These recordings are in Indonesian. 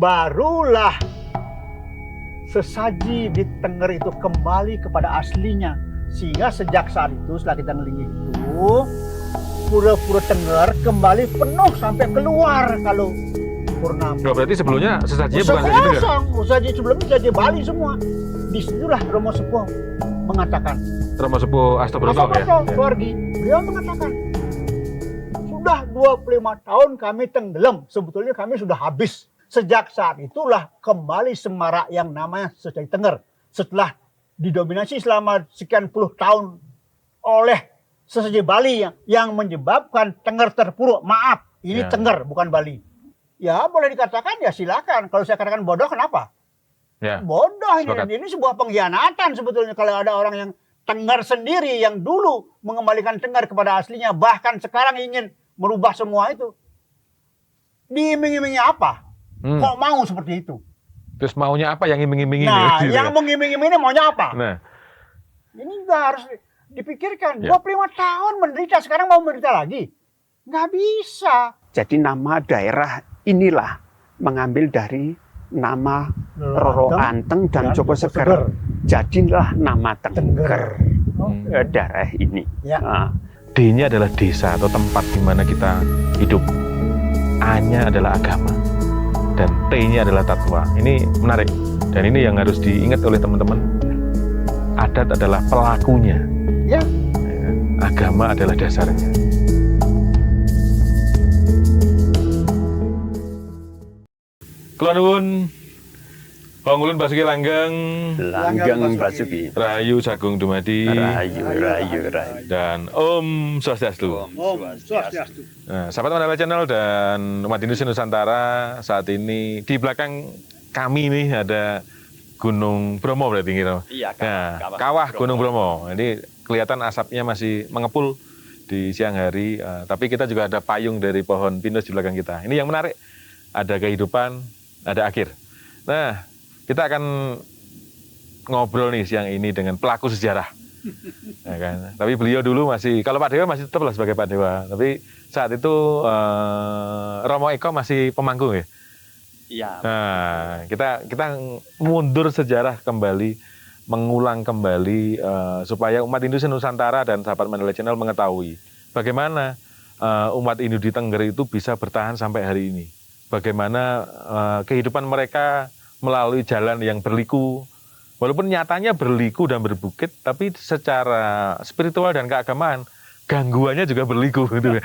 barulah sesaji di Tengger itu kembali kepada aslinya. Sehingga sejak saat itu setelah kita ngelingi itu, pura-pura Tengger kembali penuh sampai keluar kalau purnama. Oh, berarti sebelumnya sesajinya bukan sesaji Tengger? Sesaji sebelumnya sesaji Bali semua. Disitulah Romo Sepuh mengatakan. Romo Sepuh Astobroto ya? Suwargi, beliau mengatakan, sudah 25 tahun kami tenggelam, sebetulnya kami sudah habis. Sejak saat itulah kembali semarak yang namanya sesaji Tengger. Setelah didominasi selama sekian puluh tahun oleh sesaji Bali yang menyebabkan Tengger terpuruk. Maaf, ini Tengger bukan Bali. Ya boleh dikatakan ya silakan. Kalau saya katakan bodoh kenapa? Ya. Bodoh ini sebuah pengkhianatan sebetulnya kalau ada orang yang Tengger sendiri yang dulu mengembalikan Tengger kepada aslinya, bahkan sekarang ingin merubah semua itu. Diiming-imingi apa? Kok mau seperti itu? Terus maunya apa yang iming-imingi? Nah, yang mengiming-imingi maunya apa? Nah, ini juga harus dipikirkan. 25 tahun menderita, sekarang mau menderita lagi? Nggak bisa. Jadi nama daerah inilah mengambil dari nama Roro Anteng dan Joko Seger. Jadilah nama Tengger daerah ini. Ya. D-nya adalah desa atau tempat di mana kita hidup. A-nya adalah agama. Dan T-nya adalah tatwa. Ini menarik. Dan ini yang harus diingat oleh teman-teman. Adat adalah pelakunya. Ya. Agama adalah dasarnya. Kula nuwun Pangulun Basuki Langgeng Basuki Rahayu Sagung Dumadi Rahayu dan Om Swastiastu. Om Swastiastu. Nah, sahabat Mandala Channel dan umat Indonesia Nusantara, saat ini di belakang kami ini ada Gunung Bromo berarti gitu. Iya, Kawah Gunung Bromo. Jadi kelihatan asapnya masih mengepul di siang hari, tapi kita juga ada payung dari pohon pinus di belakang kita. Ini yang menarik, ada kehidupan, ada akhir. Nah, kita akan ngobrol nih siang ini dengan pelaku sejarah. Ya kan? Tapi beliau dulu masih, kalau Pak Dewa masih tetap lah sebagai Pak Dewa. Tapi saat itu Romo Eko masih pemangku ya? Iya. Nah, kita mundur sejarah kembali, mengulang kembali supaya umat Hindu Nusantara dan sahabat Mandala Channel mengetahui bagaimana umat Hindu di Tengger itu bisa bertahan sampai hari ini. Bagaimana kehidupan mereka melalui jalan yang berliku, walaupun nyatanya berliku dan berbukit, tapi secara spiritual dan keagamaan gangguannya juga berliku gitu.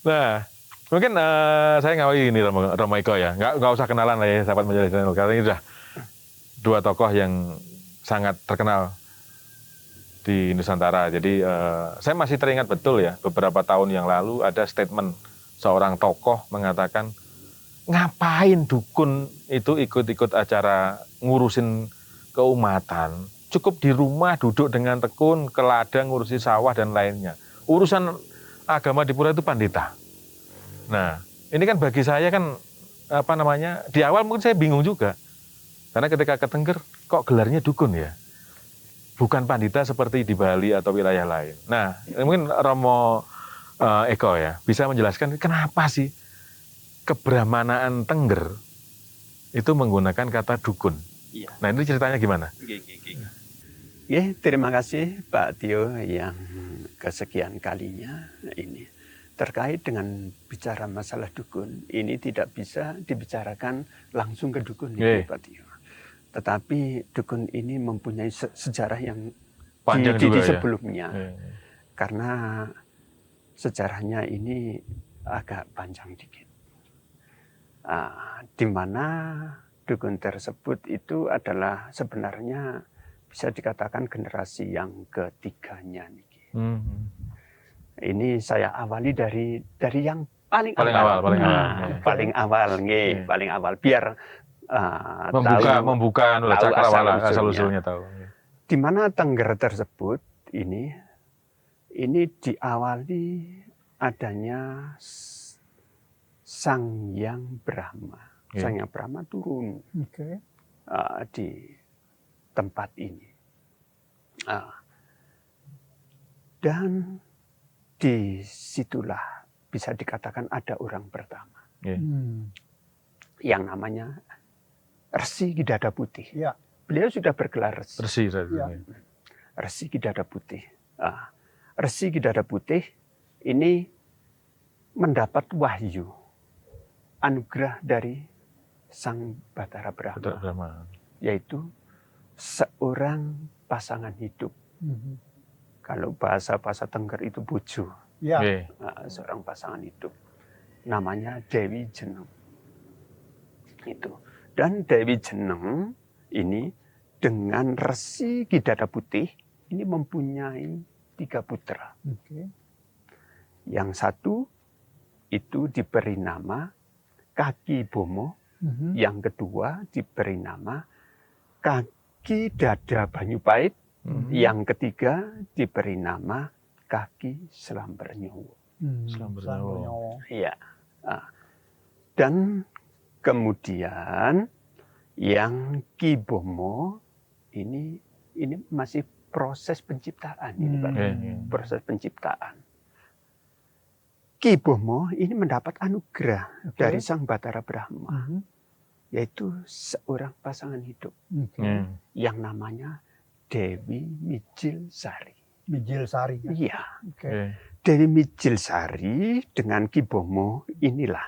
Nah, mungkin saya ngawali ini Romo Eko ya, nggak usah kenalan lah ya sahabat Mandala Channel, karena ini sudah dua tokoh yang sangat terkenal di Nusantara. Jadi saya masih teringat betul ya, beberapa tahun yang lalu ada statement seorang tokoh mengatakan, ngapain dukun itu ikut-ikut acara ngurusin keumatan, cukup di rumah duduk dengan tekun, ke ladang ngurusi sawah dan lainnya. Urusan agama di pura itu pandita. Nah, ini kan bagi saya kan di awal mungkin saya bingung juga. Karena ketika ke Tengger, kok gelarnya dukun ya? Bukan pandita seperti di Bali atau wilayah lain. Nah, mungkin Romo Eko ya, bisa menjelaskan kenapa sih kebramanaan Tengger itu menggunakan kata dukun. Iya. Nah, ini ceritanya gimana? Terima kasih Pak Tio yang kesekian kalinya ini. Terkait dengan bicara masalah dukun, ini tidak bisa dibicarakan langsung ke dukun ini Pak Tio. Tetapi dukun ini mempunyai sejarah yang panjang di juga sebelumnya. Ya? Karena sejarahnya ini agak panjang dikit. Di mana dukun tersebut itu adalah sebenarnya bisa dikatakan generasi yang ketiganya. Ini saya awali dari yang paling awal. Paling awal biar membuka cakrawala asal-usulnya tahu. Di mana Tengger tersebut ini diawali adanya Sang Hyang Brahma. Sang Hyang Brahma turun di tempat ini. Dan disitulah bisa dikatakan ada orang pertama. Nggih. yang namanya Resi Kidada Putih. Ya. Beliau sudah bergelar resi. Bersih saya. Iya. Resi Kidada Putih. Resi Kidada Putih ini mendapat wahyu, anugerah dari Sang Batara Brahma, Betul, Brahma. yaitu seorang pasangan hidup. Kalau bahasa Tengger itu bojo, Ya. Nggih. seorang pasangan hidup. Namanya Dewi Jeneng. Itu. Dan Dewi Jeneng ini dengan Resi Kidada Putih ini mempunyai 3 putra. Oke. Yang satu itu diberi nama Kaki Bomo, yang kedua diberi nama Kaki Dada Banyupait, yang ketiga diberi nama Kaki Selamber Nyowo. Selamber Nyowo. Ya. Dan kemudian yang Ki Bomo ini masih proses penciptaan ini, Pak. Proses penciptaan. Ki Bomo ini mendapat anugerah dari Sang Batara Brahma, yaitu seorang pasangan hidup yang namanya Dewi Mijil Sari. Mijil Sari. Iya. Oke. Dewi Mijil Sari dengan Ki Bomo inilah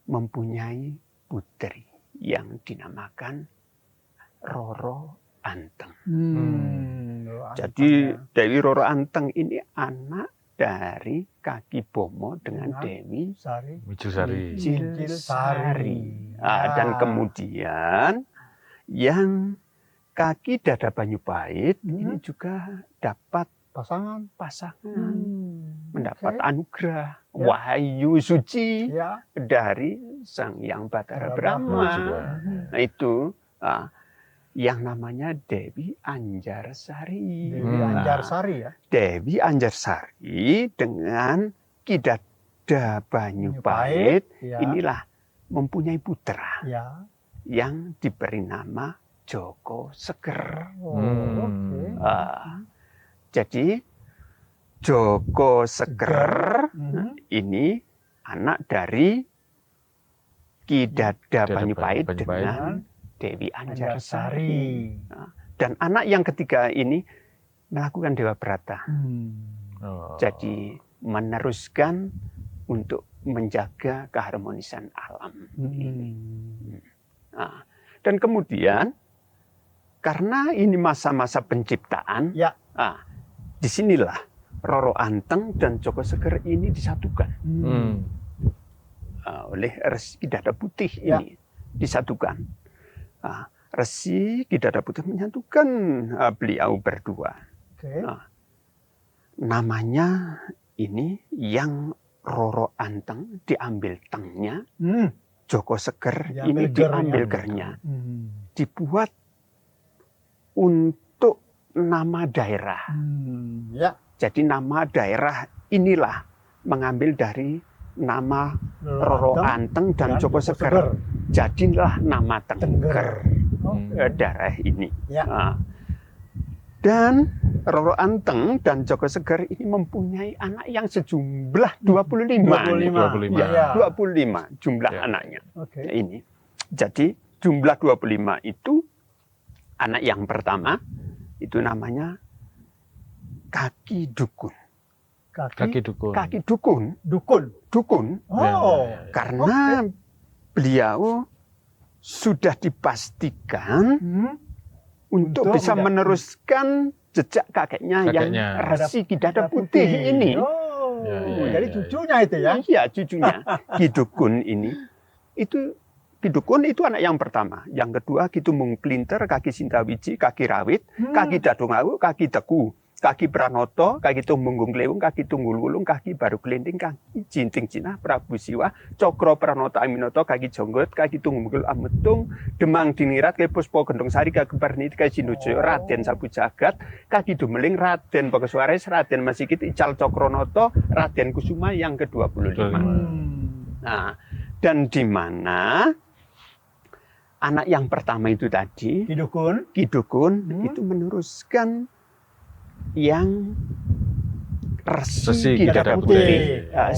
mempunyai putri yang dinamakan Roro Anteng. Jadi Dewi Roro Anteng ini anak dari Kaki Bomo dengan Dewi Sari. Mijil Sari. Mijil Sari. Ya. Dan kemudian yang Kaki Dada Banyupait ini juga dapat Pasangan. mendapat Oke. anugerah Ya. wahyu suci Ya. dari Sang Yang Batara Brahma Brahma. juga. Nah, itu yang namanya Dewi Anjarsari. Dewi Anjarsari ya. Dewi Anjarsari dengan Ki Dada Banyupait Ya. inilah mempunyai putra Ya. yang diberi nama Joko Seger. Oh, oke. Jadi Joko Seger ini anak dari Ki Dada Banyupait dengan Dewi Anjarsari. Dan anak yang ketiga ini melakukan Dewa Brata. Jadi meneruskan untuk menjaga keharmonisan alam. Dan kemudian karena ini masa-masa penciptaan, Ya. disinilah Roro Anteng dan Joko Seger ini disatukan oleh Resi Kidada Putih Ya. ini disatukan. Resi Kidada Putih menyatukan beliau berdua. Oke. Namanya ini yang Roro Anteng diambil tengnya, Joko Seger ini diambil gernya. Dibuat untuk nama daerah. Ya. Jadi nama daerah inilah mengambil dari nama Roro Anteng dan Joko Seger. Jadilah nama Tengger daerah ini. Ya. Dan Roro Anteng dan Joko Seger ini mempunyai anak yang sejumlah 25. 25. Ya, 25 jumlah Ya. anaknya. Oke. Ini. Jadi jumlah 25 itu anak yang pertama itu namanya Kaki Dukun. Kaki Dukun. Kaki Dukun, Dukun. Ya, Oh. ya, ya. karena beliau sudah dipastikan untuk bisa meneruskan jejak kakeknya yang Resi Kidada Putih ini. Oh. Ya, ya, Jadi ya, cucunya itu ya. Iya, cucunya. Ki Dukun ini itu Ki Dukun itu anak yang pertama. Yang kedua Ki Tumung Klinter, Kaki Sintawiji, Kaki Rawit, Kaki Dadungawu, Kaki Teku, Kaki Pranoto, Kaki Tumunggung Klewung, Kaki Tunggul Wulung, Kaki Baru Glinding, Kaki Jinting Cina, Prabu Siwa, Cokro Pranoto Aminoto, Kaki Jonggot, Kaki Tunggul Ametung, Demang Dinirat, Kaki Puspo Gendong Sari, Kaki Bernit, Kaki Sinujoyo, Raden Sabu Jagat, Kaki Dumeling, Raden Bagaswares, Raden Masikit, Ical Cokronoto, Raden Kusuma yang ke-25. Nah, dan di mana anak yang pertama itu tadi, Ki Dukun. Ki Dukun itu meneruskan yang Resi Ki Dada Dada Putih. Putih.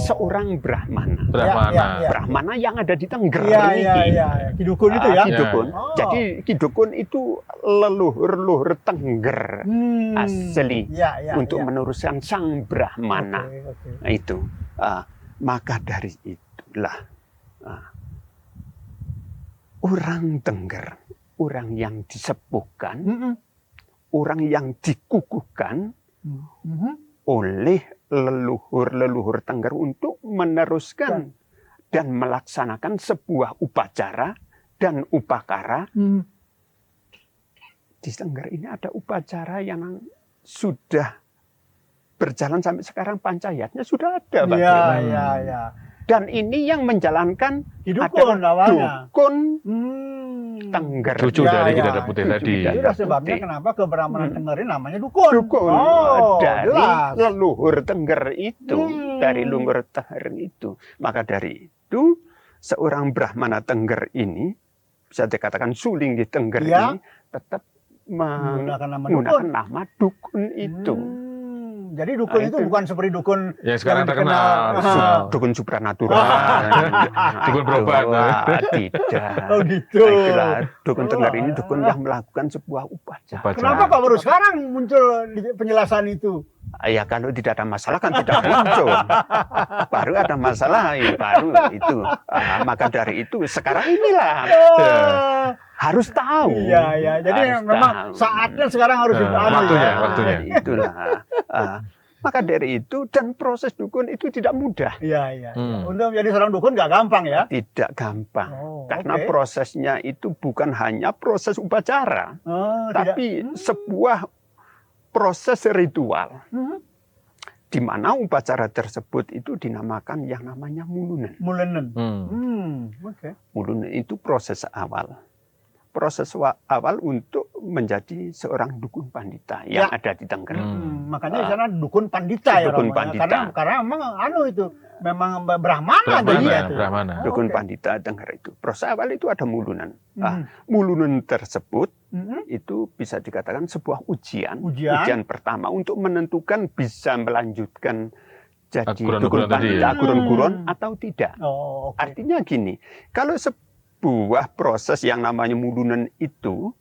Seorang Brahmana. Brahmana. Ya. Brahmana yang ada di Tengger Iya, ini. iya, iya. Ki Dukun itu ya. Ki Dukun. Oh. Jadi Ki Dukun itu leluhur-leluhur Tengger asli Iya, untuk iya. meneruskan sang Brahmana. Oke. Nah, itu. Maka dari itulah orang Tengger, orang yang disepuhkan, orang yang dikukuhkan oleh leluhur-leluhur Tengger untuk meneruskan dan melaksanakan sebuah upacara dan upakara. Di Tengger ini ada upacara yang sudah berjalan sampai sekarang, pancayatnya sudah ada, Pak. Iya. Dan ini yang menjalankan Ki Dukun awalnya. Dukun Tengger. Cucu Ya, dari Ki ya. Dada Putih Cucu tadi. Ki Dada Itulah sebabnya Putih. kenapa keberamanan Tengger ini namanya Dukun. Dukun Oh, dari jelas. leluhur Tengger itu, dari Hmm. leluhur Tengger itu. Maka dari itu, seorang Brahmana Tengger ini, bisa dikatakan suling di Tengger Ya. ini, tetap Menggunakan nama menggunakan Dukun. nama Dukun itu. Jadi Dukun Nah, itu itu. bukan seperti Dukun Yang sekarang yang terkenal. Dukun supranatural. Dukun berobat. Wah, tidak. Oh gitu. Nah, itulah dukun Tengger ini Oh. dukun yang melakukan sebuah upacara. Upacara. Kenapa kok baru sekarang muncul penjelasan itu? Ya kalau tidak ada masalah kan tidak muncul. Baru ada masalah, ya baru itu. Maka dari itu sekarang inilah harus tahu. Iya. Jadi Harus memang tahu. saatnya sekarang harus Waktunya, ya. waktunya. Itulah. Maka dari itu dan proses dukun itu tidak mudah. Iya. Hmm. Untuk menjadi seorang dukun nggak gampang ya. Tidak gampang. Oh, Karena oke. prosesnya itu bukan hanya proses upacara, Oh, tapi sebuah proses ritual. Di mana upacara tersebut itu dinamakan yang namanya mulunen. Mulenen. Oke. Mulunen itu proses awal. Proses awal untuk menjadi seorang dukun pandita yang ada di Tengger. Makanya di sana dukun pandita ya Dukun Romo, ya. pandita. Karena memang memang Brahmana Brahmana, dia itu. Brahmana. Dukun Oke. pandita Tengger itu. Proses awal itu ada mulunen. Mulunen tersebut itu bisa dikatakan sebuah ujian pertama untuk menentukan bisa melanjutkan jadi Guron-guron dukun tadi pandita, ya? guron-guron atau tidak. Oh, oke. Artinya gini, kalau sebuah proses yang namanya mulunen itu,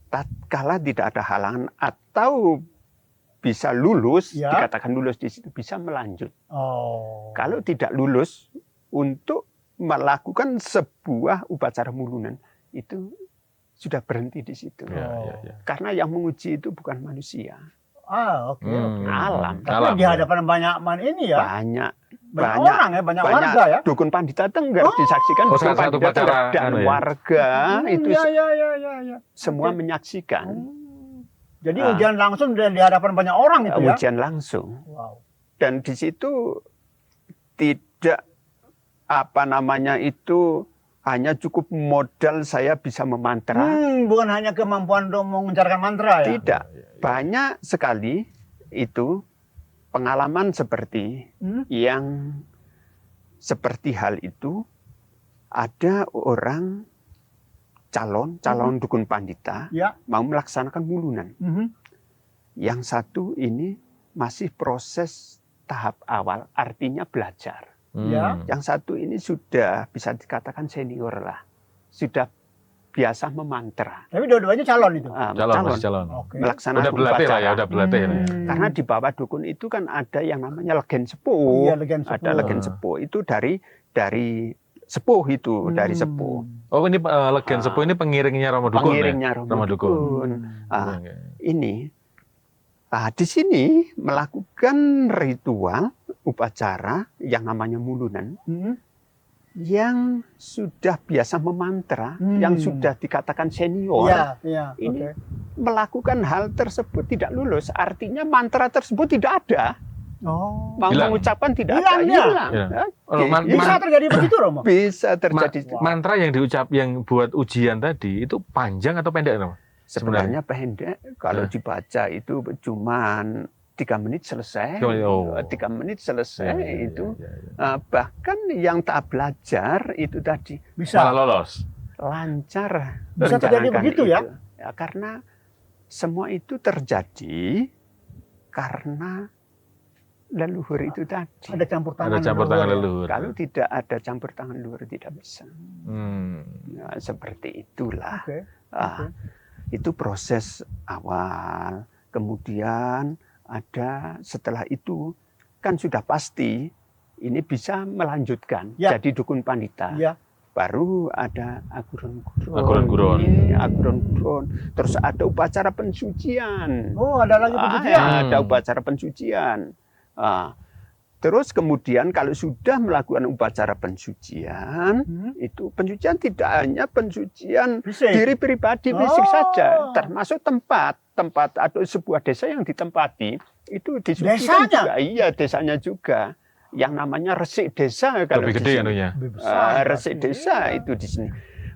tatkala tidak ada halangan atau bisa lulus, Ya. dikatakan lulus di situ bisa melanjut. Oh. Kalau tidak lulus untuk melakukan sebuah upacara mulunen itu sudah berhenti di situ. Ya. Karena yang menguji itu bukan manusia, Oke. alam. Tapi Alam, di hadapan banyak ini ya. Banyak Orang ya, banyak warga ya. dukun pandita Tengger disaksikan Oh, dukun salah satu pandita Tengger upacara, dan anu ya? warga itu Ya. semua Oke. menyaksikan Jadi ujian langsung di hadapan banyak orang itu ya. ujian langsung. Wow. Dan di situ tidak itu hanya cukup modal saya bisa memantra. Bukan hanya kemampuan untuk mengucapkan mantra ya. Tidak. Banyak sekali itu pengalaman seperti yang seperti hal itu ada orang calon dukun pandita Ya. mau melaksanakan mulunen. Yang satu ini masih proses tahap awal, artinya belajar. Ya. Yang satu ini sudah bisa dikatakan senior lah, sudah biasa memantra. Tapi dua-duanya calon itu. Masih calon. Oke. Melaksanakan Udah berlatih lah ya, upacara. udah berlatih lah ya. Karena di bawah dukun itu kan ada yang namanya legen sepuh. Iya, legen sepuh. Ada legen sepuh itu dari sepuh itu, dari sepuh. Oh, ini legen sepuh ini pengiringnya Romo Dukun Pengiringnya ya? Romo Dukun. Dukun. Oke. Ini di sini melakukan ritual upacara yang namanya mulunen yang sudah biasa memantra, yang sudah dikatakan senior. Iya. Ini Oke. melakukan hal tersebut tidak lulus, artinya mantra tersebut tidak ada. Oh. Mau Hilang. mengucapkan tidak Hilang ada, dia. hilang. Hilang. Oke, Oh, Bisa terjadi begitu Romo? bisa terjadi. Mantra yang yang buat ujian tadi itu panjang atau pendek Romo? Sebenarnya pendek, kalau dibaca itu cuman 3 menit selesai. 3 menit selesai itu. Bahkan yang tak belajar itu tadi Bisa. Malah lolos. lancar. Bisa terjadi menjalankan begitu ya? Karena semua itu terjadi karena leluhur itu tadi. Ada campur tangan. Ada campur tangan leluhur, leluhur. Kalau tidak ada campur tangan leluhur tidak bisa. Hmm. Nah, seperti itulah. Oke. Ah, itu proses awal. Kemudian ada setelah itu kan sudah pasti ini bisa melanjutkan Ya. jadi dukun pandita. Ya. Baru ada aguron-guron. Aguron-guron. Aguron-guron. Terus ada upacara pensucian. Oh, ada lagi pencucian. Ya, ada upacara pensucian. Ah, terus kemudian kalau sudah melakukan upacara pensucian, itu pensucian tidak hanya pensucian Fisik. diri pribadi fisik Oh. saja, termasuk tempat atau sebuah desa yang ditempati itu disucikan Desanya? juga. Iya, desanya juga. Yang namanya resik desa kalau Lebih di gede sini. anunya. Lebih besar. Resik berarti. desa Iya. itu di sini.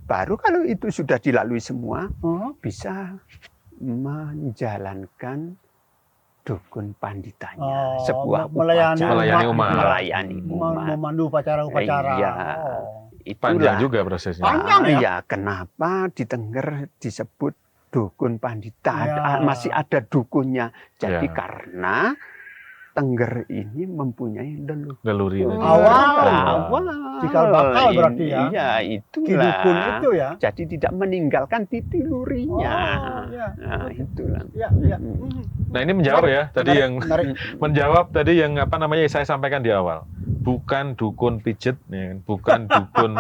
Baru kalau itu sudah dilalui semua, Oh. bisa menjalankan dukun panditanya, Oh, sebuah melayani upacara. Melayani umat. Melayani umat. Memandu upacara-upacara. Iya. Oh. Panjang Itulah. juga prosesnya. Panjang ya? Iya, kenapa di Tengger disebut dukun pandita? Ya. Masih ada dukunnya. Jadi Ya. karena Tengger ini mempunyai leluhur. Leluri tadi. Awal. Cikal bakal berarti ya? Iya, Ki itulah. dukun itu ya. Jadi tidak meninggalkan titilurinya. Oh, iya. Nah, itulah. Ya, ya. Mm-mm. Nah ini menjawab ya tadi Menarik, yang menarik. menjawab tadi yang apa namanya saya sampaikan di awal. Bukan dukun pijet, ya kan? Bukan dukun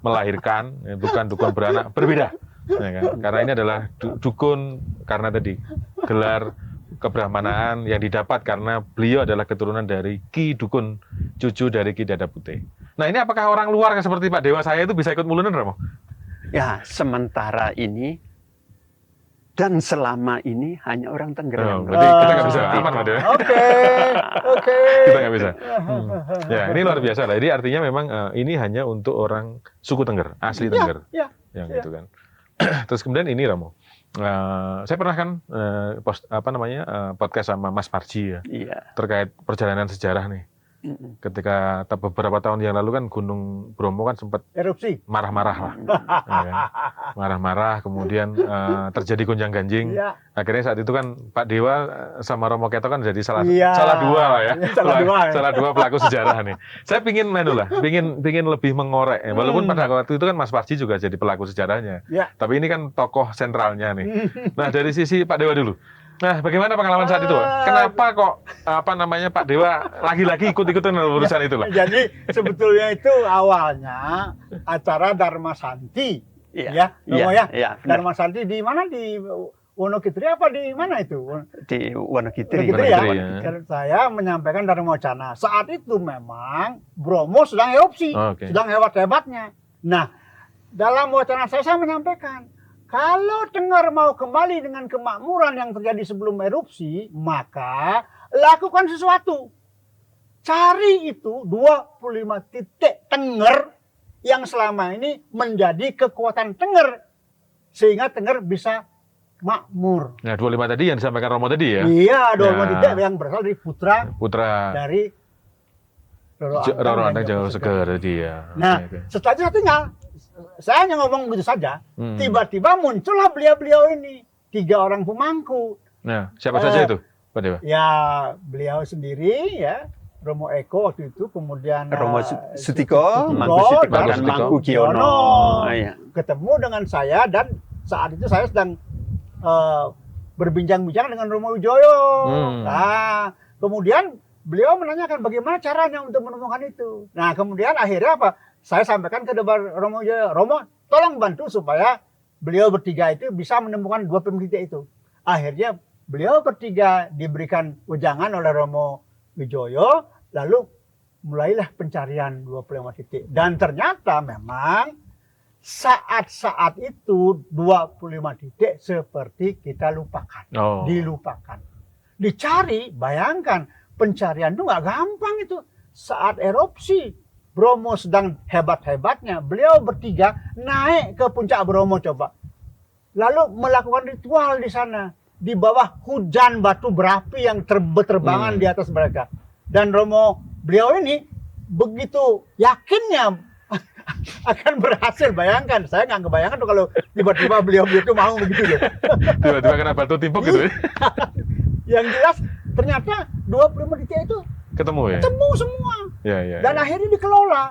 melahirkan, ya, bukan dukun beranak, berbeda. Ya kan? Karena ini adalah dukun karena tadi gelar kebrahmanaan yang didapat karena beliau adalah keturunan dari Ki Dukun, cucu dari Ki Dada Putih. Nah ini apakah orang luar seperti Pak Dewa saya itu bisa ikut mulunan, Romo? Ya, sementara ini dan selama ini hanya orang Tengger Oh, yang berarti kita nggak bisa seperti aman, itu. Pak Dewa. Oke. Oke. Kita nggak bisa. Ya ini luar biasa lah. Ini artinya memang ini hanya untuk orang suku Tengger, asli Tengger, Ya. yang ya. itu kan. Terus kemudian ini Romo. Saya pernah kan podcast sama Mas Parji ya Iya. terkait perjalanan sejarah nih. Mm-mm. Ketika beberapa tahun yang lalu kan Gunung Bromo kan sempat Erupsi. marah-marah lah, ya kan? Marah-marah, kemudian terjadi gonjang-ganjing. Ya. Akhirnya saat itu kan Pak Dewa sama Romo Keto kan jadi salah Iya. dua lah ya, Salah dua ya. pelaku sejarah nih. Saya pingin lebih mengorek, ya. Walaupun pada waktu itu kan Mas Parji juga jadi pelaku sejarahnya. Ya. Tapi ini kan tokoh sentralnya nih. Nah dari sisi Pak Dewa dulu. Nah, bagaimana pengalaman saat itu? Kenapa kok Pak Dewa lagi-lagi ikut-ikutan urusan itu lah? Jadi sebetulnya itu awalnya acara Dharma Santi. Iya. Ya, Romo ya. Iya, benar. Dharma Santi di mana, di Wonogiri apa di mana itu? Di Wonogiri. Wonogiri ya. Wonogiri, ya. Karena saya menyampaikan Dharma Wacana. Saat itu memang Bromo sedang erupsi, Oke. sedang hebat-hebatnya. Nah, dalam wacana saya menyampaikan, kalau Tengger mau kembali dengan kemakmuran yang terjadi sebelum erupsi, maka lakukan sesuatu. Cari itu 25 titik Tengger yang selama ini menjadi kekuatan Tengger. Sehingga Tengger bisa makmur. Nah, 25 tadi yang disampaikan Romo tadi ya? Iya, 25 Ya. titik yang berasal dari putra Putra dari Roro Roro Antang Antang dan Jawa Seger dia. Nah, Oke. setelah itu saya tinggal. Saya hanya ngomong begitu saja. Hmm. Tiba-tiba muncullah beliau-beliau ini. 3 orang pemangku. Nah, siapa saja itu, Pak Dewa? Ya, beliau sendiri ya. Romo Eko waktu itu, kemudian Romo Sutiko, Sutiko, Mangku Sutiko, dan dan Mangku Giono. Giono. Iya. ketemu dengan saya, dan saat itu saya sedang berbincang-bincang dengan Romo Wijoyo. Nah, kemudian beliau menanyakan bagaimana caranya untuk menemukan itu. Nah, kemudian akhirnya apa? Saya sampaikan ke depan Romo Wijoyo, Romo, tolong bantu supaya beliau bertiga itu bisa menemukan 25 titik itu. Akhirnya beliau bertiga diberikan wejangan oleh Romo Wijoyo, lalu mulailah pencarian 25 titik. Dan ternyata memang saat-saat itu 25 titik seperti kita lupakan, dilupakan. Dicari, bayangkan pencarian itu nggak gampang itu. Saat erupsi, Bromo sedang hebat-hebatnya, beliau bertiga naik ke puncak Bromo coba. Lalu melakukan ritual di sana, di bawah hujan batu berapi yang berterbangan di atas mereka. Dan Romo beliau ini begitu yakinnya akan berhasil. Bayangkan, saya nggak kebayangkan tuh kalau tiba-tiba beliau itu mau begitu loh. Tiba-tiba kena batu timpuk gitu ya. Yang jelas ternyata 25 detik itu Ketemu ya? Ketemu semua. Ya, ya, Dan ya. akhirnya dikelola.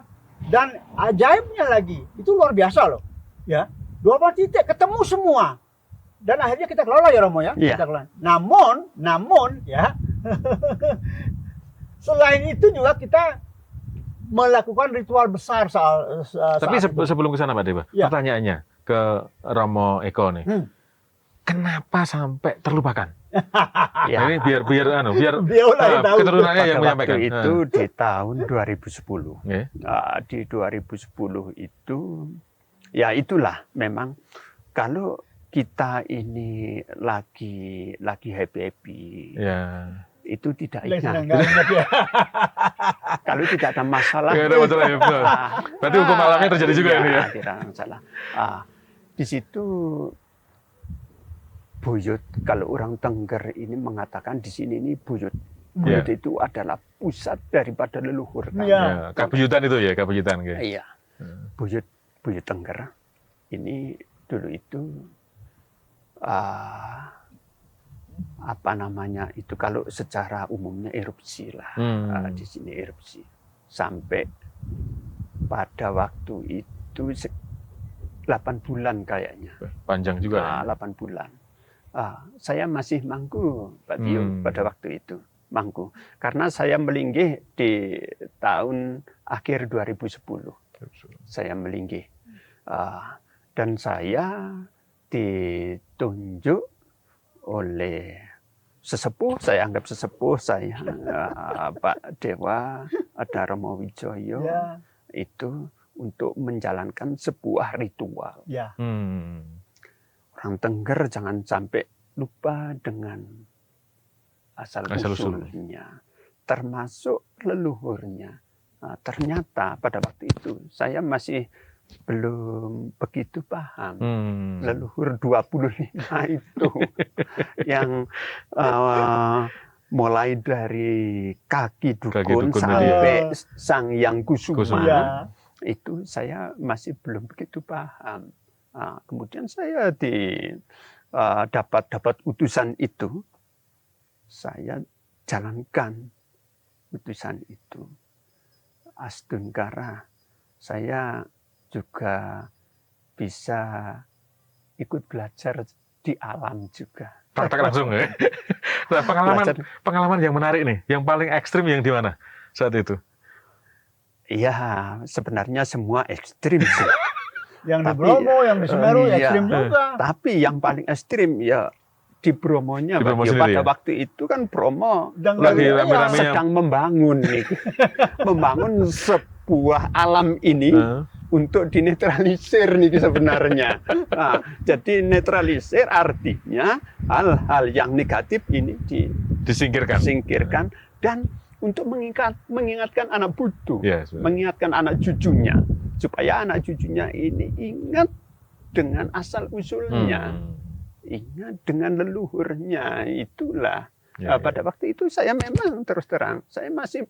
Dan ajaibnya lagi, itu luar biasa loh. Ya, 24 titik ketemu semua. Dan akhirnya kita kelola ya Romo ya. Iya. Kita kelola. Namun ya, selain itu juga kita melakukan ritual besar Tapi saat itu. sebelum ke sana Pak Dewa, Ya. pertanyaannya ke Romo Eko nih. Kenapa sampai terlupakan? Ya. Nah, ini biar Beliau lah yang tahu. keturunannya yang Pada menyampaikan. waktu itu di tahun 2010. Oke. Di 2010 itu, ya itulah memang kalau kita ini lagi happy, Ya. itu tidak Yang ingat. senang nggak ingat ya. Kalau tidak ada masalah, Nggak ada masalah ya, betul. Berarti hukum alamnya terjadi juga iya, ini ya. tidak ada masalah. Di situ buyut, kalau orang Tengger ini mengatakan di sini ini buyut. Buyut itu adalah pusat daripada leluhur kami. Iya. Ya, kabuyutan itu ya, kabuyutan. Oke. Iya. Buyut Tengger ini dulu itu apa namanya itu, kalau secara umumnya erupsi lah. Di sini erupsi sampai pada waktu itu 8 bulan kayaknya. Panjang juga. 8 bulan. Saya masih mangku, Pak Tio, pada waktu itu. Mangku. Karena saya melinggih di tahun akhir 2010. Saya melinggih. Dan saya ditunjuk oleh sesepuh, saya anggap sesepuh saya, Pak Dewa, ada Romo Wijoyo, Ya. itu untuk menjalankan sebuah ritual. Ya. Orang Tengger jangan sampai lupa dengan asal usulnya, termasuk leluhurnya. Ternyata pada waktu itu saya masih belum begitu paham. Leluhur 25 itu yang mulai dari kaki dukun sampai Sang Hyang Kusuma. Ya. Itu saya masih belum begitu paham. Kemudian saya dapat utusan itu, saya jalankan utusan itu. Astungkara, saya juga bisa ikut belajar di alam juga. Praktek langsung ya. Nah, pengalaman yang menarik nih, yang paling ekstrim yang di mana saat itu? Iya, sebenarnya semua ekstrim sih. Yang di Bromo, yang di Semeru, iya, ekstrim juga. Tapi yang paling ekstrim ya di Bromonya. Di Bromo Pak. sendiri, Pada ya? waktu itu kan Bromo Lagi rame-ramenya. sedang membangun nih. Membangun sebuah alam ini untuk dinetralisir nih sebenarnya. Jadi netralisir artinya hal-hal yang negatif ini disingkirkan dan untuk mengingatkan anak putu, mengingatkan anak cucunya, supaya anak cucunya ini ingat dengan asal usulnya, ingat dengan leluhurnya. Itulah pada waktu itu saya memang terus terang, saya masih,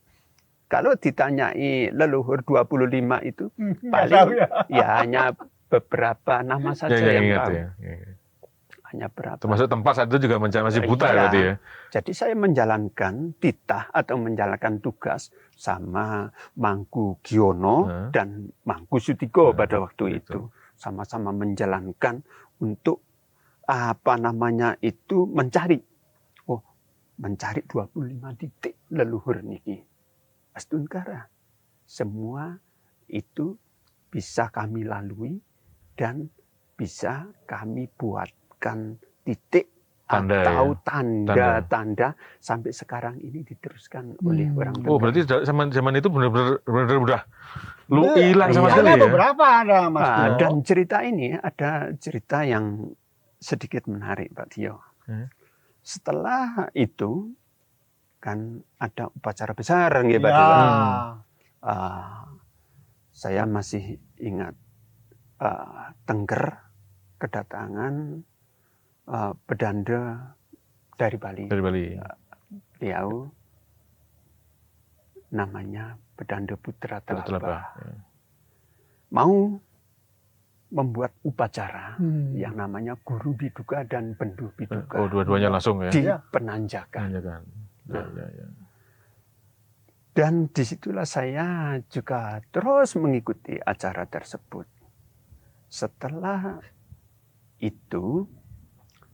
kalau ditanyai leluhur 25 itu paling ya hanya beberapa nama saja yang tahu. Hanya berapa. Termasuk tempat saat itu juga masih buta berarti ya. Jadi saya menjalankan titah atau menjalankan tugas sama Mangku Giono dan Mangku Sutiko pada waktu itu. Sama-sama menjalankan untuk mencari 25 titik leluhur niki. Astungkara. Semua itu bisa kami lalui dan bisa kami buatkan titik atau tanda-tanda sampai sekarang ini diteruskan oleh orang Tengger. Oh, berarti zaman itu benar-benar udah hilang sama sekali ya? Beberapa ada, Mas. Dan cerita ini ada cerita yang sedikit menarik, Pak Tio. Setelah itu kan ada upacara besar nggih, Pak Tio. Saya masih ingat Tengger kedatangan pedanda dari Bali. Beliau namanya Pedanda Putra Telaba. Mau membuat upacara yang namanya Guru Biduka dan Bendu Biduka. Oh, dua-duanya langsung ya? Di Penanjakan. Dan disitulah saya juga terus mengikuti acara tersebut. Setelah itu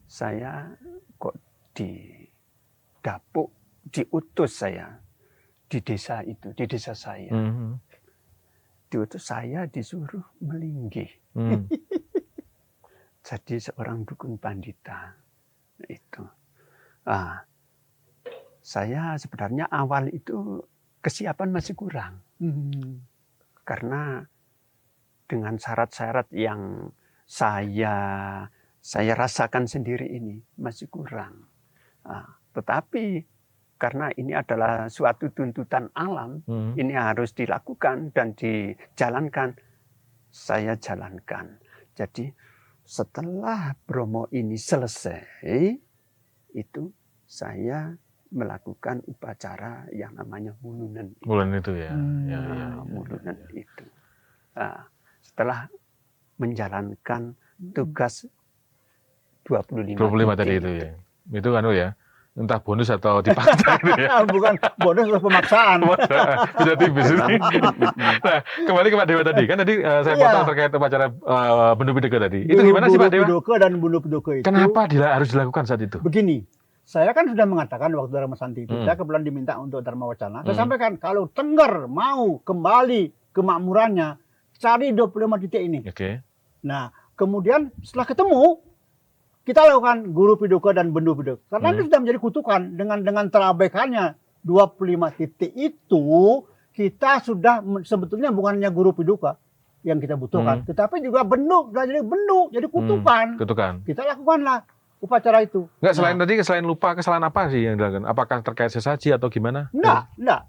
saya kok didapuk, diutus saya di desa itu, di desa saya. Diutus saya disuruh melinggih. Jadi seorang dukun pandita itu. Saya sebenarnya awal itu kesiapan masih kurang. Karena dengan syarat-syarat yang saya rasakan sendiri ini masih kurang. Tetapi karena ini adalah suatu tuntutan alam, ini harus dilakukan dan dijalankan. Saya jalankan. Jadi setelah Bromo ini selesai, itu saya melakukan upacara yang namanya mulunan. Mulunan itu ya. Mulunan itu. Setelah menjalankan tugas 25 tadi itu ya. Itu kan ya. Entah bonus atau dipaksa gitu ya. Bukan bonus atau pemaksaan. Sudah tipis ini. Nah, kembali ke Pak Dewa tadi. Kan tadi saya potong terkait upacara Bundu Pidoko tadi. Itu gimana sih Pak Dewa? Pidoko dan Bundu Pidoko itu. Kenapa harus dilakukan saat itu? Begini, saya kan sudah mengatakan waktu Dharma Santi itu, saya kebetulan diminta untuk Dharma Wacana. Saya sampaikan, kalau Tengger mau kembali ke makmurannya, cari 25 titik ini. Nah, kemudian setelah ketemu, kita lakukan Guru Pidoko dan Bundu Pidoko. Karena itu sudah menjadi kutukan dengan terabaikannya 25 titik itu, kita sudah sebetulnya bukan hanya Guru Pidoko yang kita butuhkan, tetapi juga bendu, jadi kutukan. Kita lakukanlah upacara itu. Enggak, selain lupa, kesalahan apa sih yang dilakukan? Apakah terkait sesaji atau gimana? Enggak.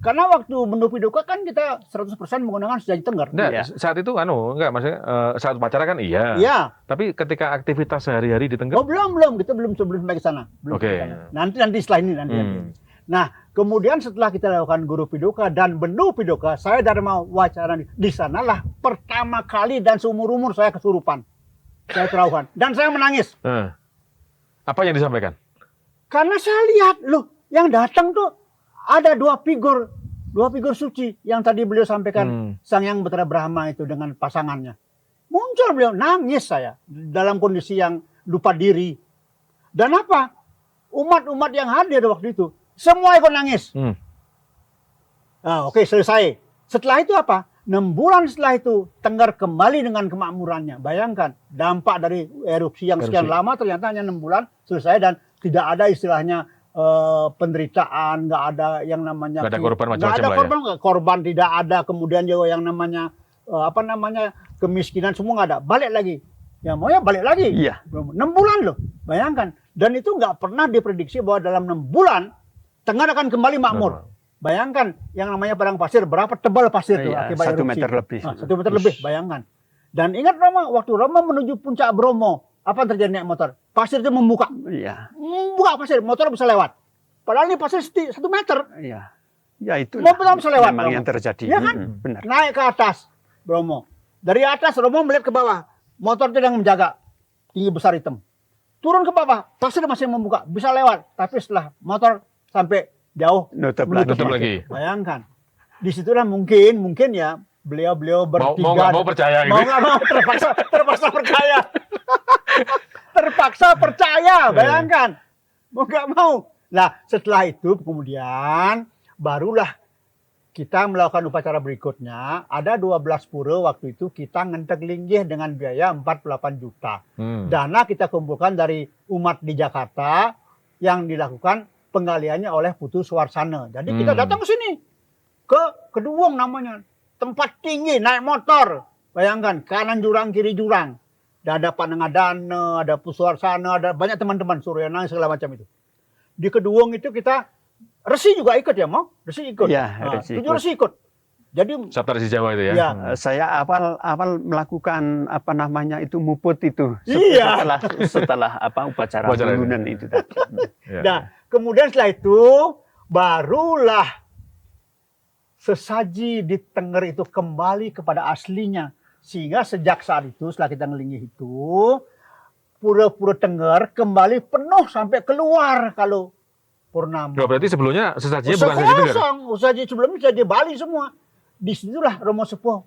Karena waktu Bundu Pidoko kan kita 100% menggunakan sesaji Tengger. Saat itu maksudnya saat upacara kan iya. Tapi ketika aktivitas sehari-hari di Tengger? Oh, belum. Kita belum sampai ke sana. Nanti setelah ini nanti. Nah, kemudian setelah kita lakukan Guru Pidoko dan Bundu Pidoko, saya Dharma Wacana di sanalah pertama kali dan seumur-umur saya kesurupan. Saya terauhan dan saya menangis. Apa yang disampaikan? Karena saya lihat loh, yang datang tuh ada dua figur suci yang tadi beliau sampaikan, Sang Hyang Batara Brahma itu dengan pasangannya. Muncul beliau, nangis saya dalam kondisi yang lupa diri. Dan apa? Umat-umat yang hadir waktu itu semua ikut nangis. Oke, selesai. Setelah itu apa? 6 bulan setelah itu Tengger kembali dengan kemakmurannya. Bayangkan dampak dari erupsi yang sekian lama ternyata hanya 6 bulan selesai dan tidak ada istilahnya penderitaan, nggak ada yang namanya nggak ada korban macam-macam lah ya. Korban tidak ada, kemudian juga yang namanya kemiskinan semua nggak ada. Balik lagi, ya maunya balik lagi. 6 bulan loh, bayangkan. Dan itu nggak pernah diprediksi bahwa dalam 6 bulan Tengger akan kembali makmur. Bayangkan yang namanya padang pasir, berapa tebal pasir itu akibat 1 meter lebih. 1 meter lebih, bayangkan. Dan ingat waktu Romo menuju puncak Bromo, apa yang terjadi naik motor? Pasir itu membuka. Membuka pasir, motor bisa lewat. Padahal ini pasir 1 meter. Ya itu motor bisa lewat. Memang yang terjadi. Ya kan? Benar. Naik ke atas Bromo. Dari atas Romo melihat ke bawah. Motor itu yang menjaga. Tinggi besar hitam. Turun ke bawah, pasir masih membuka, bisa lewat. Tapi setelah motor sampai jauh, nutup lagi. Bayangkan. Disitulah mungkin ya beliau bertiga. Mau percaya gitu. Mau nggak mau terpaksa percaya. Terpaksa percaya, bayangkan. Mau nggak mau. Nah, setelah itu kemudian barulah kita melakukan upacara berikutnya. Ada 12 pura waktu itu kita ngentek linggih dengan biaya 48 juta. Dana kita kumpulkan dari umat di Jakarta yang dilakukan penggaliannya oleh Putu Suwarsana. Jadi kita datang ke sini. Ke Keduwung namanya. Tempat tinggi, naik motor. Bayangkan, kanan jurang, kiri jurang. Dan ada Pak Nengadana, ada Pusuwarsana, ada banyak teman-teman Suryana segala macam itu. Di Keduwung itu kita, Resi juga ikut ya, Mo? Resi ikut. Resi ikut. Jadi Sabta Resi Jawa itu ya. Saya awal melakukan muput itu. Setelah upacara bulunan itu tadi. Nah, kemudian setelah itu barulah sesaji di Tengger itu kembali kepada aslinya. Sehingga sejak saat itu setelah kita ngelingih itu, pura-pura Tengger kembali penuh sampai keluar kalau Purnama. Oh, berarti sebelumnya sesajinya bukan sesaji Tengger. Sesaji sebelumnya sesaji Bali semua. Disitulah Romo Sepuh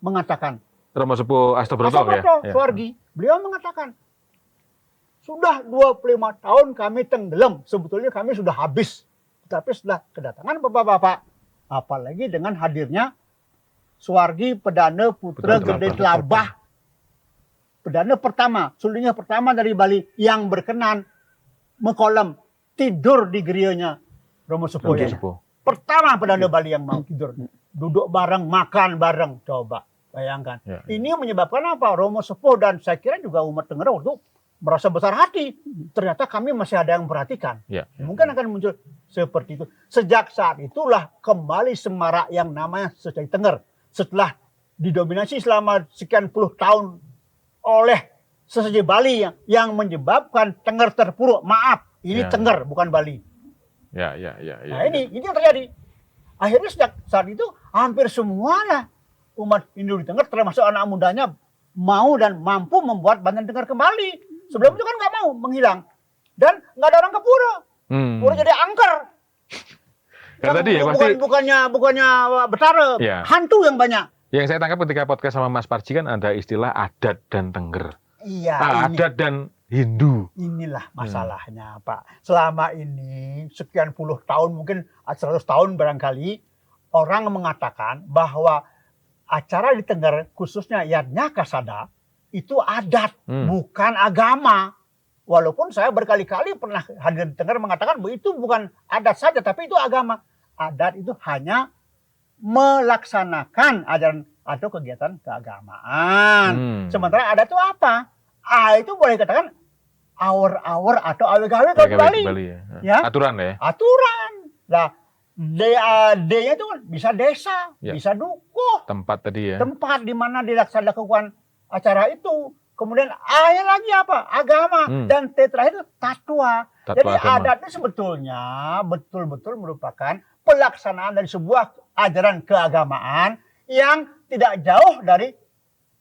mengatakan. Romo Sepuh Astobroto ya. Suwargi. Beliau mengatakan, sudah 25 tahun kami tenggelam. Sebetulnya kami sudah habis. Tapi setelah kedatangan bapak-bapak, apalagi dengan hadirnya Suwargi Pedana Putra Gede Telabah. Pedana pertama, sulingnya pertama dari Bali yang berkenan mengkolam tidur di gerianya Romo Sepuh. Ya. Pertama Pedana Bali yang mau tidur. Duduk bareng, makan bareng. Coba bayangkan. Ya. Ini menyebabkan apa? Romo Sepuh dan saya kira juga umat Tengger waktu merasa besar hati. Ternyata kami masih ada yang memperhatikan. Ya. Mungkin akan muncul seperti itu. Sejak saat itulah kembali semarak yang namanya Sesaji Tengger. Setelah didominasi selama sekian puluh tahun oleh sesaji Bali yang menyebabkan Tengger terpuruk. Maaf, ini Tengger bukan Bali. Nah ini yang terjadi. Akhirnya sejak saat itu hampir semuanya umat Hindu di Tengger termasuk anak mudanya mau dan mampu membuat Banten Tengger kembali. Sebelum itu kan nggak mau menghilang dan nggak ada orang ke pura. Pura jadi angker. Kan tadi ya pasti bukannya Betara, hantu yang banyak. Yang saya tangkap ketika podcast sama Mas Parji kan ada istilah adat dan Tengger. Iya. Adat dan Hindu. Inilah masalahnya, Pak. Selama ini sekian puluh tahun, mungkin 100 tahun barangkali, orang mengatakan bahwa acara di Tengger, khususnya Yadnya Kasada, itu adat, bukan agama. Walaupun saya berkali-kali pernah hadir di Tengger mengatakan bahwa itu bukan adat saja, tapi itu agama. Adat itu hanya melaksanakan ajaran atau kegiatan keagamaan. Sementara adat itu apa? Itu boleh dikatakan awur-awur atau awe-gawe kalau Bali. Ya. Aturan ya? Aturan. Nah, D-nya itu bisa desa, bisa dukuh. Tempat tadi ya? Tempat di mana dilaksanakan acara itu. Kemudian A-nya lagi apa? Agama. Dan T terakhir itu tatwa. Jadi adat itu sebetulnya betul-betul merupakan pelaksanaan dari sebuah ajaran keagamaan yang tidak jauh dari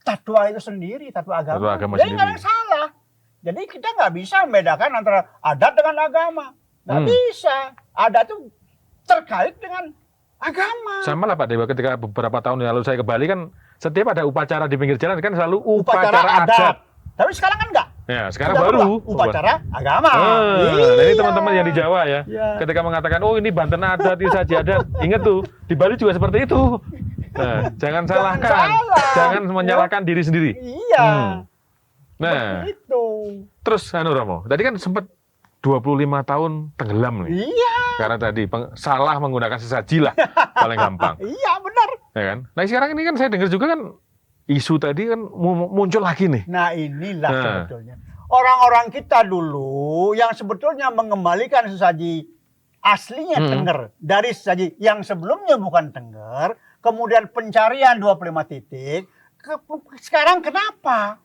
tatwa itu sendiri, tatwa agama. Jadi nggak ada yang salah. Jadi kita nggak bisa membedakan antara adat dengan agama. Nggak bisa. Adat itu terkait dengan agama. Sama lah Pak Dewa, ketika beberapa tahun yang lalu saya ke Bali kan setiap ada upacara di pinggir jalan kan selalu upacara adat. Tapi sekarang kan enggak. Ya, sekarang baru upacara agama. Nah ini teman-teman yang di Jawa ya. Ketika mengatakan, oh ini Banten adat, ini saja adat. Ingat tuh, di Bali juga seperti itu. Nah, jangan salahkan. Jangan menyalahkan diri sendiri. Iya. Nah, itu. Terus Romo, tadi kan sempat 25 tahun tenggelam nih. Iya. Karena tadi salah menggunakan sesaji lah paling gampang. Iya, benar. Ya kan? Nah, sekarang ini kan saya dengar juga kan isu tadi kan muncul lagi nih. Nah, inilah sebetulnya. Orang-orang kita dulu yang sebetulnya mengembalikan sesaji aslinya Tengger dari sesaji yang sebelumnya bukan Tengger, kemudian pencarian 25 titik, sekarang kenapa?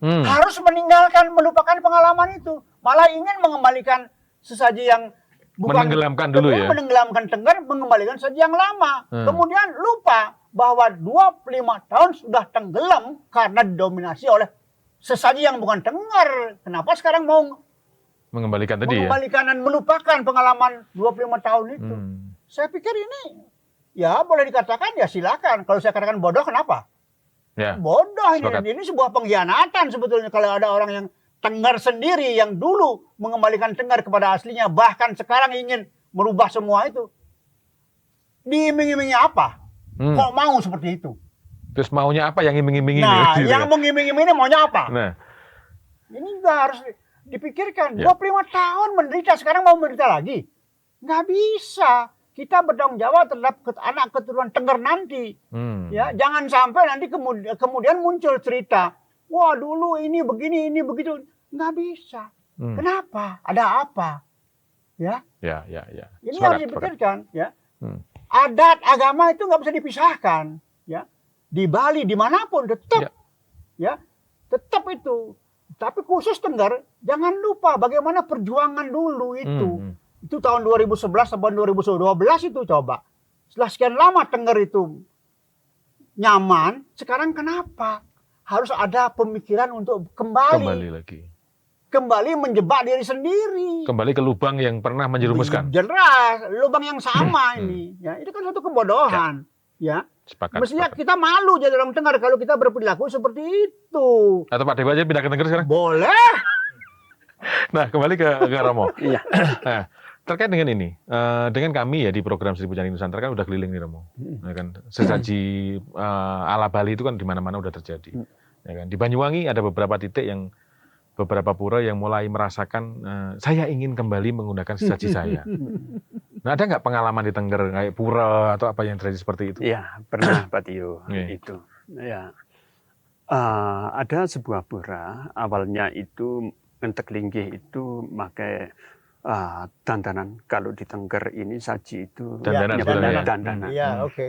Harus meninggalkan, melupakan pengalaman itu. Malah ingin mengembalikan sesaji yang bukan menenggelamkan dulu ya. Menenggelamkan Tengger, mengembalikan sesaji yang lama. Kemudian lupa bahwa 25 tahun sudah tenggelam karena didominasi oleh sesaji yang bukan Tengger. Kenapa sekarang mau mengembalikan tadi dan melupakan pengalaman 25 tahun itu? Saya pikir ini ya boleh dikatakan ya silakan. Kalau saya katakan bodoh kenapa? Ya. Bodoh ini sebuah pengkhianatan sebetulnya kalau ada orang yang Tengger sendiri yang dulu mengembalikan Tengger kepada aslinya, bahkan sekarang ingin merubah semua itu. Diiming-imingi apa? Kok mau seperti itu? Terus maunya apa yang iming-imingi? Nah, yang mengiming-imingi ini maunya apa? Nah, ini juga harus dipikirkan. 25 tahun menderita, sekarang mau menderita lagi? Nggak bisa. Kita bertanggung jawab terhadap anak keturunan Tengger nanti. Ya, jangan sampai nanti kemudian muncul cerita. Wah dulu ini begini, ini begitu. Nggak bisa. Kenapa? Ada apa? Ya. Ini harus dipikirkan. Ya. Adat, agama itu nggak bisa dipisahkan. Ya. Di Bali, dimanapun tetap. Ya. Tetap itu. Tapi khusus Tengger, jangan lupa bagaimana perjuangan dulu itu. Itu tahun 2011 sampai 2012 itu coba. Setelah sekian lama Tengger itu nyaman, sekarang kenapa? Harus ada pemikiran untuk kembali lagi kembali menjebak diri sendiri. Kembali ke lubang yang pernah menjerumuskan. Jelas, lubang yang sama ini. Ya, itu kan satu kebodohan. Ya. Sepakat. Mestinya sepakat. kita malu jadi orang Tengger kalau kita berperilaku seperti itu. Atau Pak Dewa aja pindah ke Tengger sekarang. Boleh. Nah, kembali ke Romo. Iya. Nah, terkait dengan ini, dengan kami ya di program Seribu Candi Nusantara kan udah keliling nih Romo. Ya kan, sesaji ala Bali itu kan di mana-mana udah terjadi. Ya kan, di Banyuwangi ada beberapa titik yang beberapa pura yang mulai merasakan saya ingin kembali menggunakan sesaji saya. Nah, ada nggak pengalaman di Tengger kayak pura atau apa yang terjadi seperti itu? Iya, pernah Pak Tio Iya. itu. Ya. Ada sebuah pura, awalnya itu Entek Linggih itu pakai dandanan. Kalau di Tengger ini saji itu Dandanan nyebutnya sebenarnya. dandanan. Iya, oke.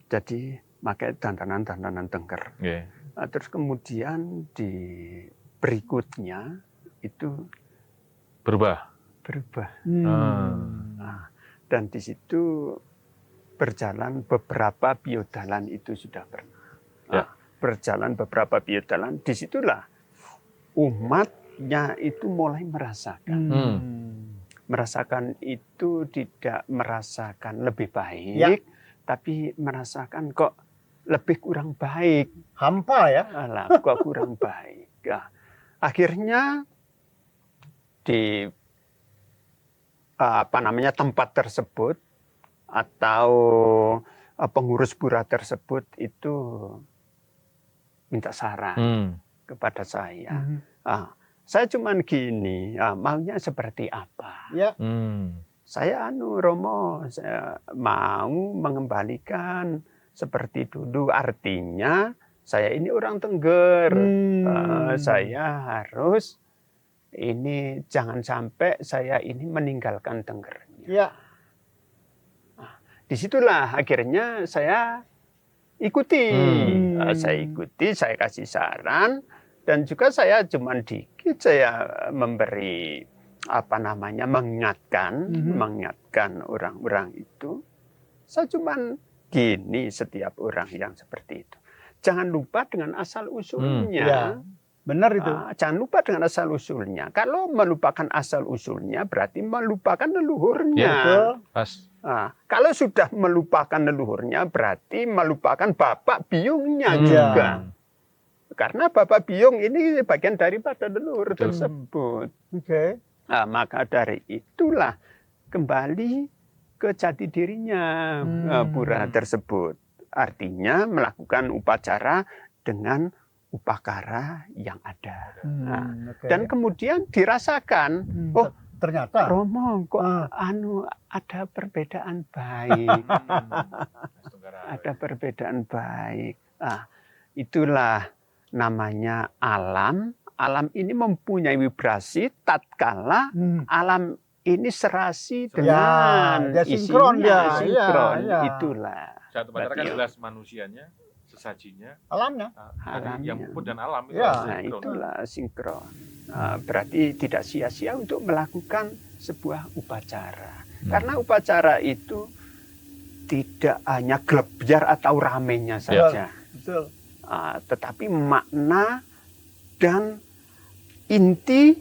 Jadi pakai dandanan Tengger. Iya. Terus kemudian di berikutnya itu Berubah. Dan di situ berjalan beberapa biodalan itu sudah pernah. Ya. Berjalan beberapa biodalan, disitulah umatnya itu mulai merasakan. Merasakan itu tidak merasakan lebih baik, Ya. tapi merasakan kok lebih kurang baik. Hampa ya. Alah, kok kurang baik. Nah, akhirnya di tempat tersebut atau pengurus pura tersebut itu minta saran kepada saya. Saya cuman gini, maunya seperti apa? Ya. Saya Romo, saya mau mengembalikan seperti dulu. Artinya saya ini orang Tengger. Saya harus ini jangan sampai saya ini meninggalkan Tenggernya. Ya. Disitulah akhirnya saya ikuti. Saya ikuti, saya kasih saran, dan juga saya cuma dikit saya memberi mengingatkan orang-orang itu. Saya cuma gini setiap orang yang seperti itu. Jangan lupa dengan asal usulnya. Ya. Benar itu. Jangan lupa dengan asal usulnya. Kalau melupakan asal usulnya berarti melupakan leluhurnya. Betul. Pas. Kalau sudah melupakan leluhurnya berarti melupakan bapak biungnya Ya. juga. Karena bapak biung ini bagian daripada leluhur Betul. tersebut. Oke. Maka dari itulah kembali ke jati dirinya pura tersebut. Artinya melakukan upacara dengan upakara yang ada. Oke. Dan kemudian dirasakan, oh ternyata Romo kok ada perbedaan baik. Ada perbedaan baik. Itulah namanya alam. Alam ini mempunyai vibrasi tatkala alam ini serasi dengan dia sinkron isinya, dia. sinkron. Ya. Itulah. Satu pacara kan jelas manusianya, sesajinya, Alamnya. yang puput dan alam itu Ya. harus Nah, sinkron. itulah sinkron. Berarti tidak sia-sia untuk melakukan sebuah upacara. Karena upacara itu tidak hanya glebyar atau ramenya saja. Betul. Tetapi makna dan inti,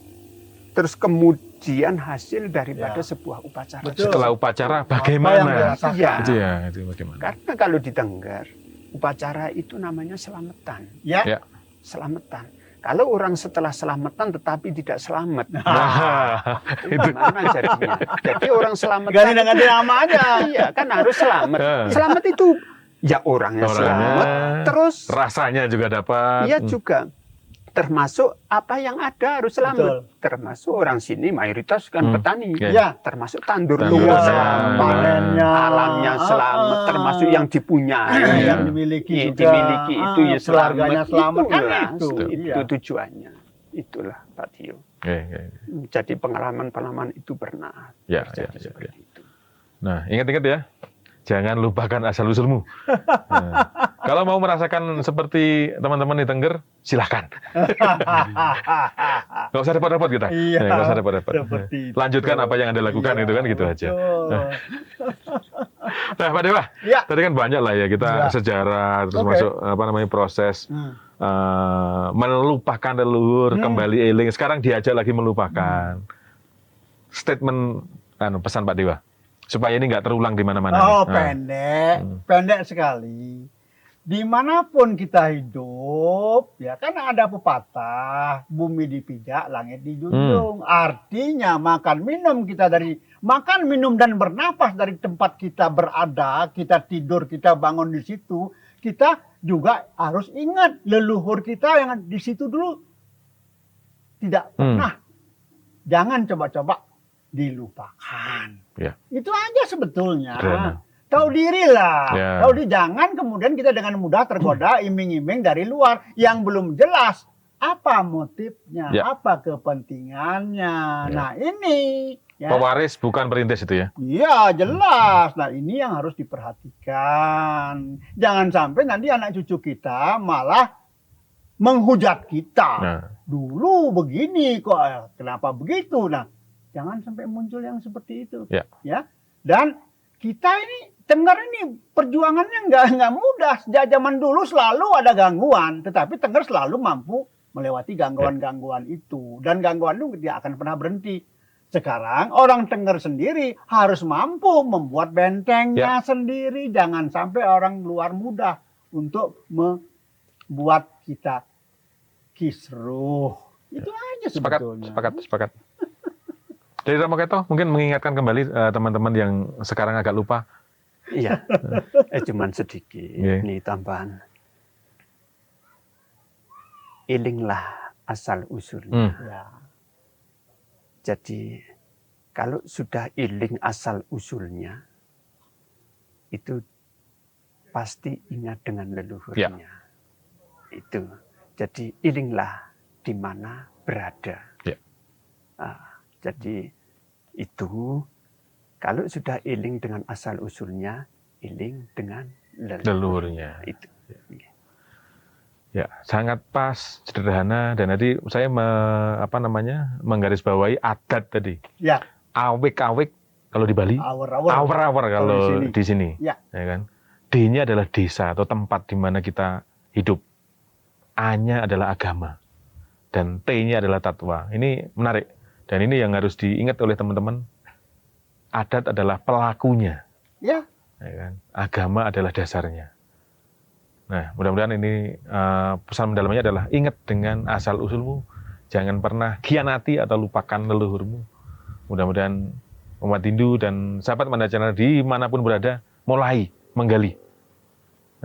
terus kemudian hasil daripada sebuah upacara. Betul. Setelah upacara Apa yang bagaimana? dirasakan? Iya. Itu ya, itu bagaimana? Karena kalau di Tengger, upacara itu namanya selamatan. Ya. Ya. Selamatan. Kalau orang setelah selamatan tetapi tidak selamat, Nah, itu. gimana jadinya? Jadi orang selamatan, Ganti nama aja. iya kan harus selamat. Selamat itu ya orangnya selamat, terus rasanya juga dapat. ia juga termasuk apa yang ada harus selamat. Betul. Termasuk orang sini mayoritas kan petani. Ya. Ya. Termasuk tandur Tandur luar Iya, selamat, panennya. alamnya selamat, termasuk yang dipunyai, Iya. Yang dimiliki yang juga. dimiliki itu ya keluarganya selamat kan Itulah, itu. itu Iya. tujuannya. Itulah Pak Tio. Oke, oke. Jadi pengalaman-pengalaman itu pernah Ya, terjadi ya, seperti itu. Nah, ingat-ingat ya, jangan lupakan asal-usulmu. Nah, kalau mau merasakan seperti teman-teman di Tengger, silahkan. Nggak usah repot-repot kita. Iya. Nggak usah repot-repot. Seperti itu. Lanjutkan apa yang Anda lakukan, Iya, itu kan gitu aja. betul. Nah, Pak Dewa, Ya. tadi kan banyak lah ya kita Ya. sejarah, terus Oke. masuk apa namanya proses melupakan leluhur, kembali eling. Sekarang diajak lagi melupakan. Statement pesan Pak Dewa supaya ini nggak terulang di mana-mana. Oh, pendek sekali. Dimanapun kita hidup, ya kan ada pepatah, bumi dipijak, langit dijunjung. Artinya makan minum dan bernapas dari tempat kita berada, kita tidur, kita bangun di situ, kita juga harus ingat leluhur kita yang di situ dulu tidak pernah. Jangan coba-coba dilupakan. Ya. Itu aja sebetulnya. Sederhana. Tahu diri lah. Ya. Tahu diri, jangan kemudian kita dengan mudah tergoda iming-iming dari luar yang belum jelas apa motifnya, Ya. apa kepentingannya. Ya. Nah, ini ya. Pewaris bukan perintis itu ya. Iya, jelas. Nah, ini yang harus diperhatikan. Jangan sampai nanti anak cucu kita malah menghujat kita. Nah. Dulu begini kok, kenapa begitu? Nah, jangan sampai muncul yang seperti itu. Ya. Dan kita ini Tengger ini perjuangannya nggak mudah. Sejak zaman dulu selalu ada gangguan, tetapi Tengger selalu mampu melewati gangguan-gangguan itu. Dan gangguan itu tidak akan pernah berhenti. Sekarang orang Tengger sendiri harus mampu membuat bentengnya sendiri. Jangan sampai orang luar mudah untuk membuat kita kisruh. Itu aja sebetulnya. Sepakat. Dari Romo Keto mungkin mengingatkan kembali teman-teman yang sekarang agak lupa. Iya, cuman sedikit. Ini tambahan. Ilinglah asal usulnya. Ya. Jadi kalau sudah iling asal usulnya, itu pasti ingat dengan leluhurnya. Itu. Jadi ilinglah di mana berada. Jadi itu kalau sudah iling dengan asal usulnya, iling dengan leluhurnya. Itu. Ya, sangat pas, sederhana, dan nanti saya menggarisbawahi adat tadi. Ya. Awik-awik kalau di Bali, awar-awar kalau di sini. Ya kan? D-nya adalah desa atau tempat di mana kita hidup. A-nya adalah agama. Dan T-nya adalah tatwa. Ini menarik. Dan ini yang harus diingat oleh teman-teman. Adat adalah pelakunya. Ya kan? Agama adalah dasarnya. Nah, mudah-mudahan ini pesan mendalamnya adalah ingat dengan asal usulmu. Jangan pernah khianati atau lupakan leluhurmu. Mudah-mudahan umat Hindu dan sahabat Manda Channel dimanapun berada mulai menggali.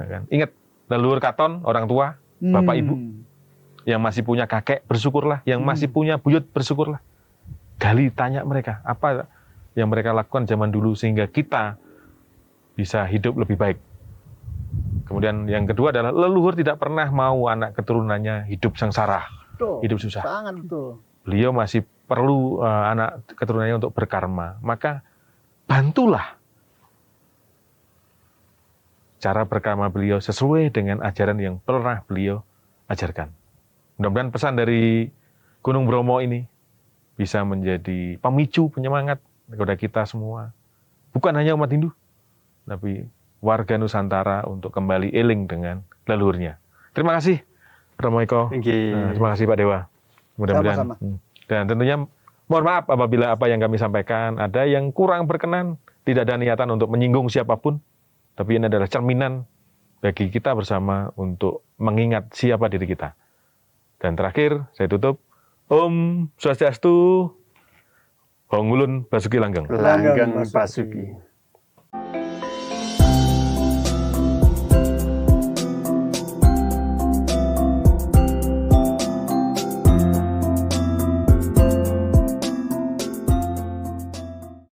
Nah, kan? Ingat leluhur Katon, orang tua, bapak ibu, yang masih punya kakek bersyukurlah, yang masih punya buyut bersyukurlah. Gali, tanya mereka apa yang mereka lakukan zaman dulu sehingga kita bisa hidup lebih baik. Kemudian yang kedua adalah leluhur tidak pernah mau anak keturunannya hidup sengsara, hidup susah. Sangat betul. Beliau masih perlu anak keturunannya untuk berkarma. Maka bantulah cara berkarma beliau sesuai dengan ajaran yang pernah beliau ajarkan. Mudah-mudahan pesan dari Gunung Bromo ini bisa menjadi pemicu, penyemangat kepada kita semua. Bukan hanya umat Hindu, tapi warga Nusantara untuk kembali eling dengan leluhurnya. Terima kasih, Romo Eko. Terima kasih, Pak Dewa. Mudah-mudahan. Dan tentunya mohon maaf apabila apa yang kami sampaikan ada yang kurang berkenan, tidak ada niatan untuk menyinggung siapapun, tapi ini adalah cerminan bagi kita bersama untuk mengingat siapa diri kita. Dan terakhir, saya tutup. Om Swastiastu, Hong Ulun Basuki Langgeng. Langgeng Basuki.